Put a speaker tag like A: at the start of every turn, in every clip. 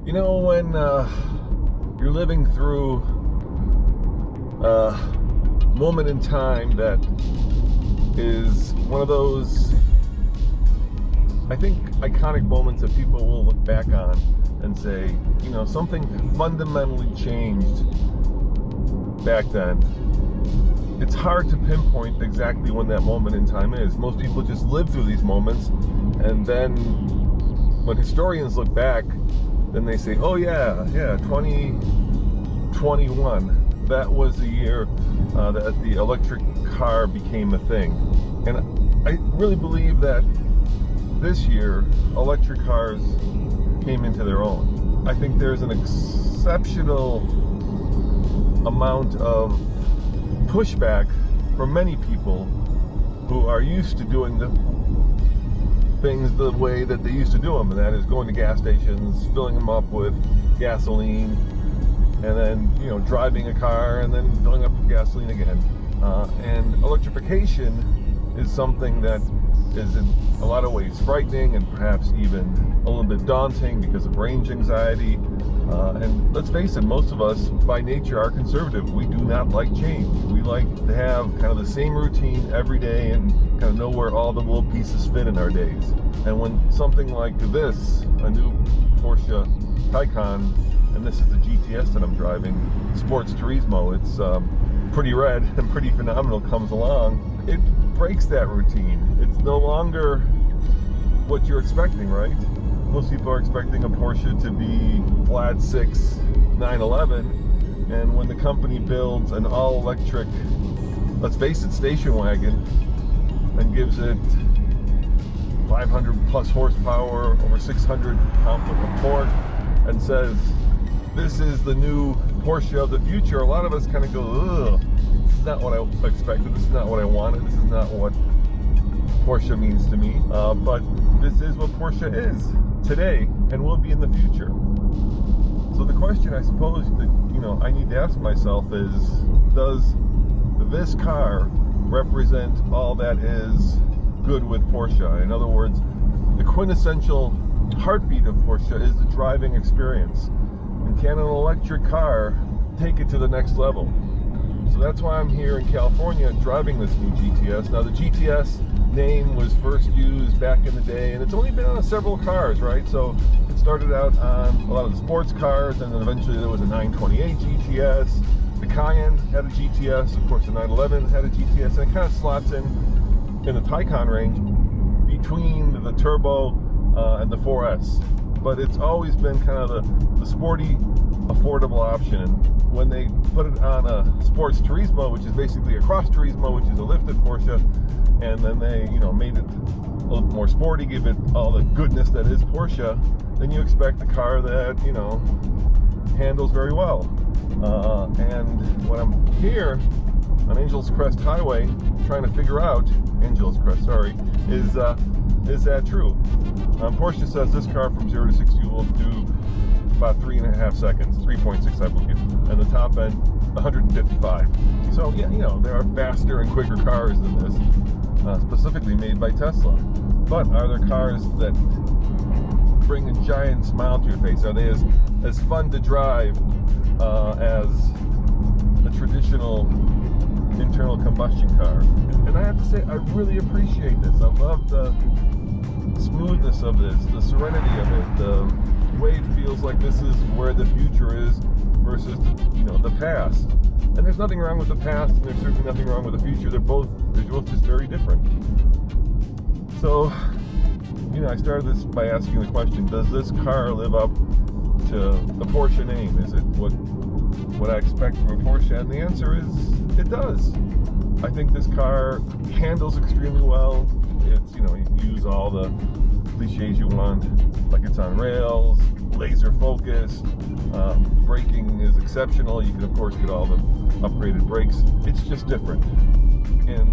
A: You know, when you're living through a moment in time that is one of those, I think, iconic moments that people will look back on and say, you know, something fundamentally changed back then. It's hard to pinpoint exactly when that moment in time is. Most people just live through these moments, and then when historians look back, then they say, oh yeah, 2021, that was the year that the electric car became a thing. And I really believe that this year, electric cars came into their own. I think there's an exceptional amount of pushback from many people who are used to doing the things the way that they used to do them, and that is going to gas stations, filling them up with gasoline, and then, you know, driving a car and then filling up with gasoline again. And electrification is something that is in a lot of ways frightening and perhaps even a little bit daunting because of range anxiety. And let's face it, most of us by nature are conservative. We do not like change. We like to have kind of the same routine every day and kind of know where all the little pieces fit in our days. And when something like this, a new Porsche Taycan, and this is the GTS that I'm driving, Sports Turismo, it's pretty red and pretty phenomenal, comes along, it breaks that routine. It's no longer what you're expecting, right? Most people are expecting a Porsche to be flat six 911, and when the company builds an all-electric, let's face it, station wagon, and gives it 500 plus horsepower, over 600 pound-foot of torque, and says, this is the new Porsche of the future, a lot of us kind of go, ugh, this is not what I expected, this is not what I wanted, this is not what Porsche means to me, but this is what Porsche is today and will be in the future. So the question I suppose that, you know, I need to ask myself is, does this car represent all that is good with Porsche? In other words, the quintessential heartbeat of Porsche is the driving experience. And can an electric car take it to the next level? So that's why I'm here in California driving this new GTS. Now the GTS name was first used back in the day, and it's only been on several cars, right? So it started out on a lot of the sports cars, and then eventually there was a 928 GTS. The Cayenne had a GTS, of course the 911 had a GTS, and it kind of slots in the Taycan range between the Turbo and the 4S. But it's always been kind of the sporty, affordable option. When they put it on a Sports Turismo, which is basically a cross Turismo, which is a lifted Porsche, and then they, you know, made it a little more sporty, give it all the goodness that is Porsche, then you expect a car that, you know, handles very well. And when I'm here on Angeles Crest Highway trying to figure out, is that true? Porsche says this car from 0 to 60 will do about 3.5 seconds, 3.6 I believe, and the top end 155. So yeah, you know, there are faster and quicker cars than this, specifically made by Tesla. But are there cars that bring a giant smile to your face? Are they as fun to drive as a traditional internal combustion car? And I have to say, I really appreciate this. I love the smoothness of this, the serenity of it, the way it feels like this is where the future is versus, you know, the past. And there's nothing wrong with the past, and there's certainly nothing wrong with the future. They're both just very different. So, you know, I started this by asking the question, does this car live up to the Porsche name? Is it what I expect from a Porsche? And the answer is, it does. I think this car handles extremely well. It's, you know, you can use all the cliches you want, like it's on rails, laser focused, braking is exceptional. You can of course get all the upgraded brakes. It's just different, and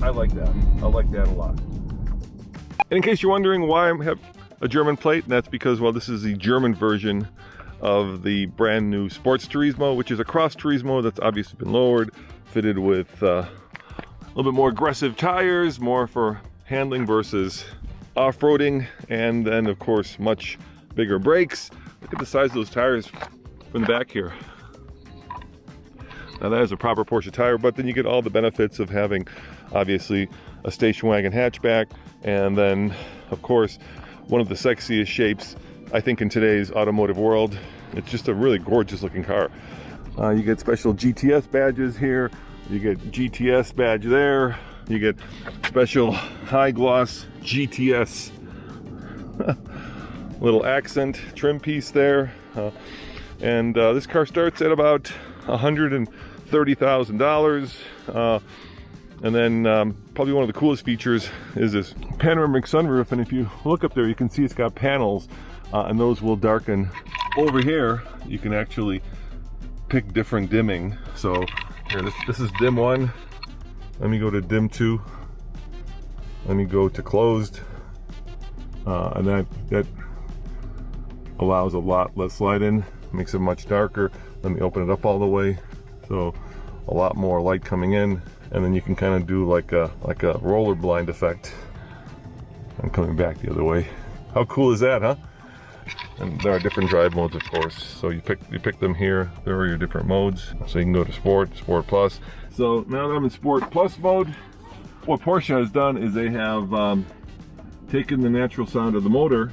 A: I like that. I like that a lot. And in case you're wondering why I have a German plate, that's because, well, this is the German version of the brand new Sports Turismo, which is a cross Turismo that's obviously been lowered, fitted with a little bit more aggressive tires, more for handling versus off-roading, and then of course much bigger brakes, Look at the size of those tires from the back here. Now that is a proper Porsche tire, but then you get all the benefits of having, obviously, a station wagon hatchback, and then, of course, one of the sexiest shapes, I think, in today's automotive world. It's just a really gorgeous looking car. You get special GTS badges here. You get GTS badge there. You get special high gloss GTS little accent trim piece there. And this car starts at about $130,000. And then probably one of the coolest features is this panoramic sunroof. And if you look up there, you can see it's got panels, and those will darken. Over here, you can actually pick different dimming. So here, this is dim 1. Let me go to dim 2. Let me go to closed. And that allows a lot less light in, makes it much darker. Let me open it up all the way. So a lot more light coming in, and then you can kind of do like a roller blind effect. I'm coming back the other way. How cool is that, huh? And there are different drive modes, of course. So you pick them here. There are your different modes. So you can go to Sport, Sport Plus. So now that I'm in Sport Plus mode, what Porsche has done is they have taken the natural sound of the motor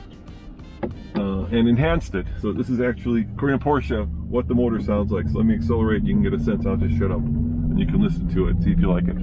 A: and enhanced it. So this is actually, according to Porsche, what the motor sounds like. So let me accelerate. You can get a sense. I'll just shut up, and you can listen to it. See if you like it.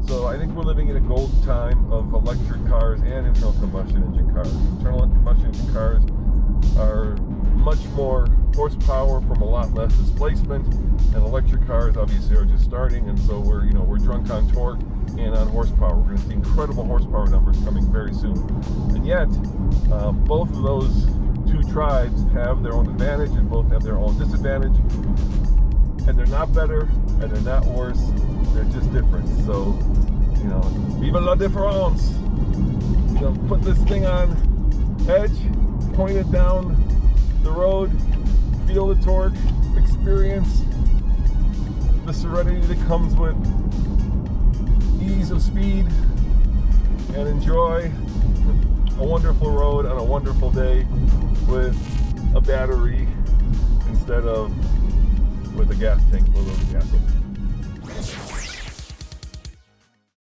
A: So I think we're living in a golden time of electric cars and internal combustion engine cars. Internal combustion engine cars are much more horsepower from a lot less displacement, and electric cars obviously are just starting, and so we're drunk on torque and on horsepower. We're going to see incredible horsepower numbers coming very soon. And yet, both of those two tribes have their own advantage and both have their own disadvantage. And they're not better and they're not worse. They're just different. So, vive la différence. Put this thing on edge, point it down the road, feel the torque, experience the serenity that comes with ease of speed, and enjoy a wonderful road on a wonderful day with a battery instead of with a gas tank full of gasoline.